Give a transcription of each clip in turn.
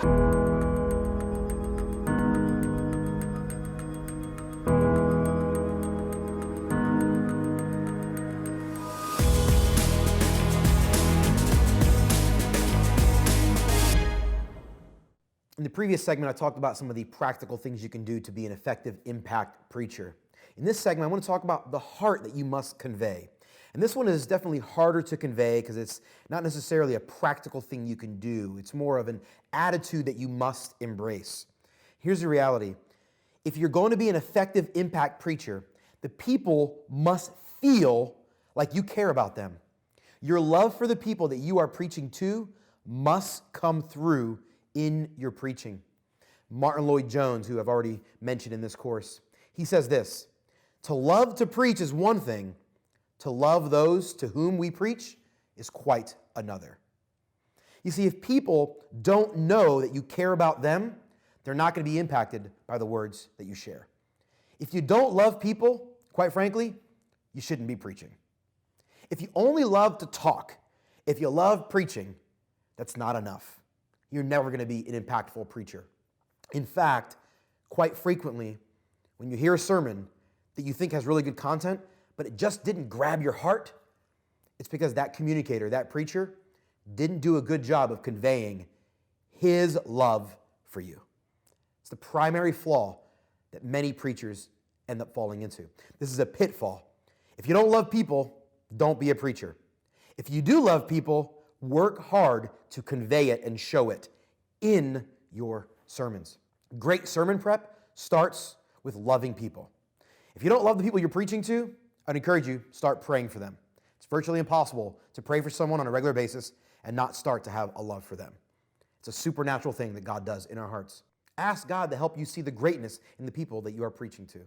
In the previous segment, I talked about some of the practical things you can do to be an effective impact preacher. In this segment, I want to talk about the heart that you must convey. And this one is definitely harder to convey because it's not necessarily a practical thing you can do. It's more of an attitude that you must embrace. Here's the reality. If you're going to be an effective impact preacher, the people must feel like you care about them. Your love for the people that you are preaching to must come through in your preaching. Martin Lloyd-Jones, who I've already mentioned in this course, he says this: to love to preach is one thing, to love those to whom we preach is quite another. You see, if people don't know that you care about them, they're not going to be impacted by the words that you share. If you don't love people, quite frankly, you shouldn't be preaching. If you only love to talk, if you love preaching, that's not enough. You're never going to be an impactful preacher. In fact, quite frequently, when you hear a sermon that you think has really good content, but it just didn't grab your heart, it's because that communicator, that preacher, didn't do a good job of conveying his love for you. It's the primary flaw that many preachers end up falling into. This is a pitfall. If you don't love people, don't be a preacher. If you do love people, work hard to convey it and show it in your sermons. Great sermon prep starts with loving people. If you don't love the people you're preaching to, I'd encourage you, start praying for them. It's virtually impossible to pray for someone on a regular basis and not start to have a love for them. It's a supernatural thing that God does in our hearts. Ask God to help you see the greatness in the people that you are preaching to.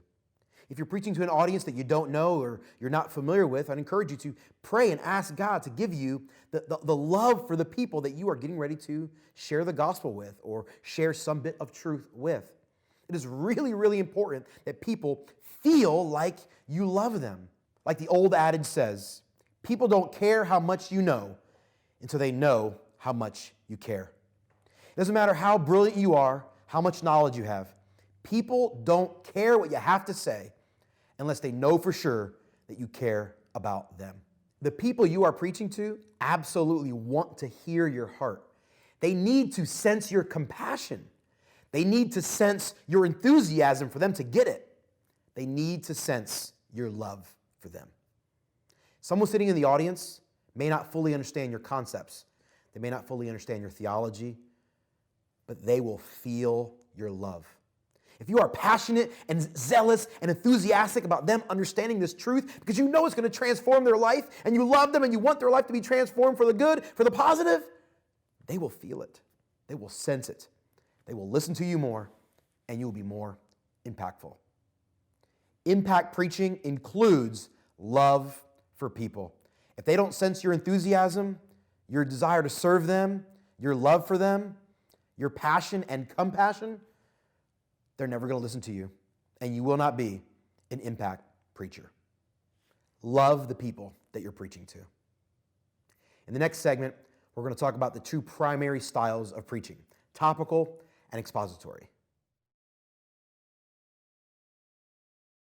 If you're preaching to an audience that you don't know or you're not familiar with, I'd encourage you to pray and ask God to give you the love for the people that you are getting ready to share the gospel with or share some bit of truth with. It is really, really important that people feel like you love them. Like the old adage says, people don't care how much you know until they know how much you care. It doesn't matter how brilliant you are, how much knowledge you have. People don't care what you have to say unless they know for sure that you care about them. The people you are preaching to absolutely want to hear your heart. They need to sense your compassion. They need to sense your enthusiasm for them to get it. They need to sense your love for them. Someone sitting in the audience may not fully understand your concepts. They may not fully understand your theology, but they will feel your love. If you are passionate and zealous and enthusiastic about them understanding this truth because you know it's going to transform their life and you love them and you want their life to be transformed for the good, for the positive, they will feel it. They will sense it. They will listen to you more and you will be more impactful. Impact preaching includes love for people. If they don't sense your enthusiasm, your desire to serve them, your love for them, your passion and compassion, they're never going to listen to you, and you will not be an impact preacher. Love the people that you're preaching to. In the next segment, we're going to talk about the two primary styles of preaching, topical and expository.